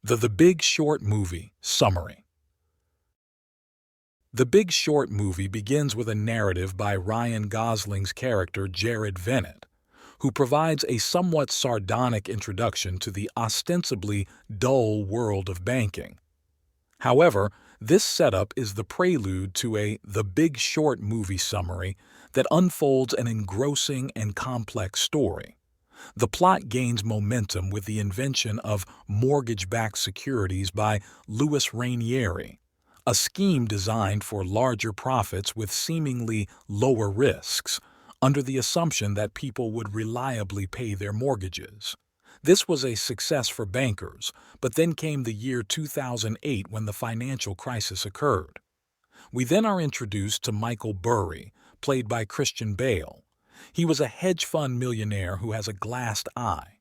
The Big Short movie summary. The Big Short movie begins with a narrative by Ryan Gosling's character Jared Vennett, who provides a somewhat sardonic introduction to the ostensibly dull world of banking. However, this setup is the prelude to The Big Short movie summary that unfolds an engrossing and complex story. The plot gains momentum with the invention of mortgage-backed securities by Louis Ranieri, a scheme designed for larger profits with seemingly lower risks, under the assumption that people would reliably pay their mortgages. This was a success for bankers, but then came the year 2008 when the financial crisis occurred. We then are introduced to Michael Burry, played by Christian Bale. He was a hedge fund millionaire who has a glassed eye.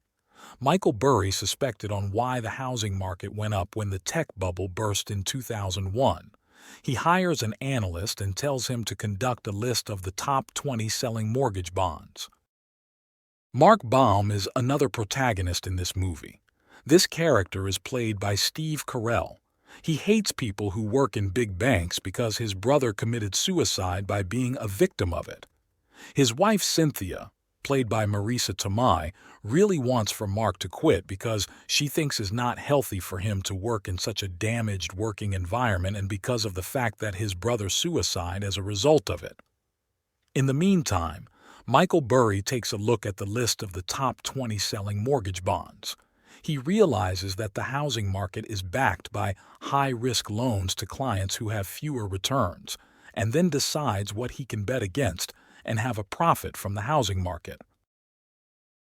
Michael Burry suspected on why the housing market went up when the tech bubble burst in 2001. He hires an analyst and tells him to conduct a list of the top 20 selling mortgage bonds. Mark Baum is another protagonist in this movie. This character is played by Steve Carell. He hates people who work in big banks because his brother committed suicide by being a victim of it. His wife Cynthia, played by Marisa Tomei, really wants for Mark to quit because she thinks it's not healthy for him to work in such a damaged working environment and because of the fact that his brother suicide as a result of it. In the meantime, Michael Burry takes a look at the list of the top 20 selling mortgage bonds. He realizes that the housing market is backed by high-risk loans to clients who have fewer returns, and then decides what he can bet against and have a profit from the housing market.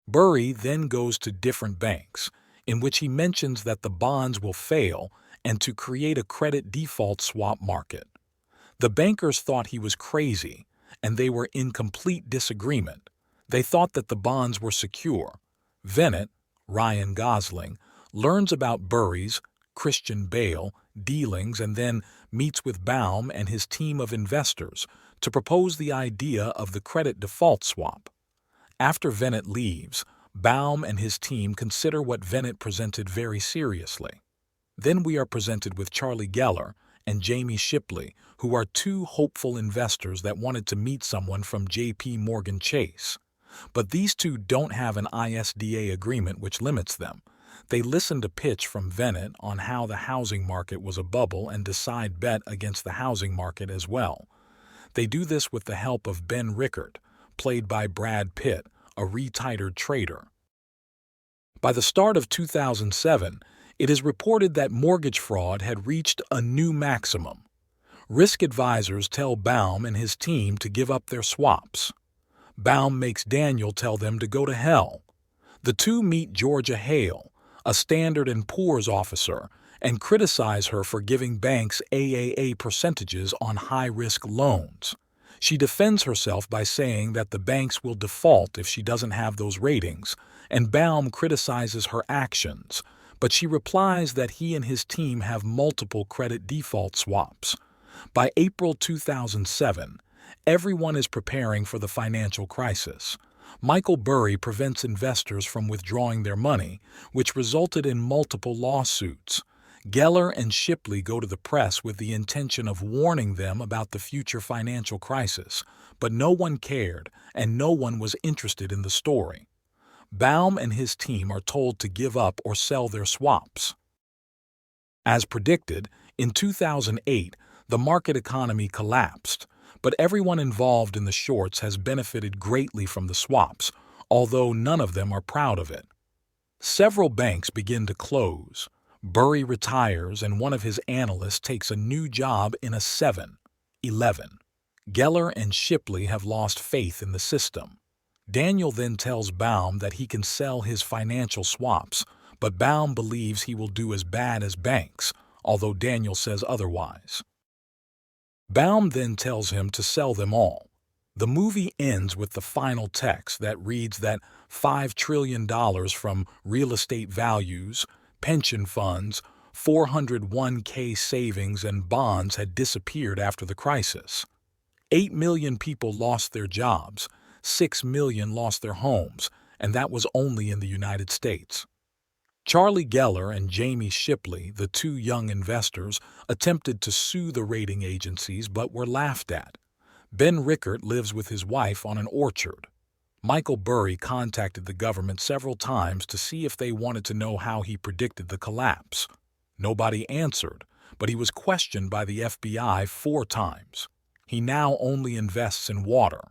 Burry then goes to different banks, in which he mentions that the bonds will fail and to create a credit default swap market. The bankers thought he was crazy, and they were in complete disagreement. They thought that the bonds were secure. Vennett, Ryan Gosling, learns about Burry's, Christian Bale, dealings and then meets with Baum and his team of investors to propose the idea of the credit default swap. After Vennett leaves, Baum and his team consider what Vennett presented very seriously. Then we are presented with Charlie Geller and Jamie Shipley, who are two hopeful investors that wanted to meet someone from J.P. Morgan Chase. But these two don't have an ISDA agreement which limits them. They listen to pitch from Vennett on how the housing market was a bubble and decide bet against the housing market as well. They do this with the help of Ben Rickard, played by Brad Pitt, a retired trader. By the start of 2007, it is reported that mortgage fraud had reached a new maximum. Risk advisors tell Baum and his team to give up their swaps. Baum makes Daniel tell them to go to hell. The two meet Georgia Hale, a Standard & Poor's officer, and criticize her for giving banks AAA percentages on high-risk loans. She defends herself by saying that the banks will default if she doesn't have those ratings, and Baum criticizes her actions, but she replies that he and his team have multiple credit default swaps. By April 2007, everyone is preparing for the financial crisis. Michael Burry prevents investors from withdrawing their money, which resulted in multiple lawsuits. Geller and Shipley go to the press with the intention of warning them about the future financial crisis, but no one cared and no one was interested in the story. Baum and his team are told to give up or sell their swaps. As predicted, in 2008, the market economy collapsed, but everyone involved in the shorts has benefited greatly from the swaps, although none of them are proud of it. Several banks begin to close. Burry retires and one of his analysts takes a new job in a 7-Eleven. Geller and Shipley have lost faith in the system. Daniel then tells Baum that he can sell his financial swaps, but Baum believes he will do as bad as banks, although Daniel says otherwise. Baum then tells him to sell them all. The movie ends with the final text that reads that $5 trillion from real estate values, pension funds, 401k savings and bonds had disappeared after the crisis. 8 million people lost their jobs, 6 million lost their homes, and that was only in the United States. Charlie Geller and Jamie Shipley, the two young investors, attempted to sue the rating agencies but were laughed at. Ben Rickert lives with his wife on an orchard. Michael Burry contacted the government several times to see if they wanted to know how he predicted the collapse. Nobody answered, but he was questioned by the FBI 4 times. He now only invests in water.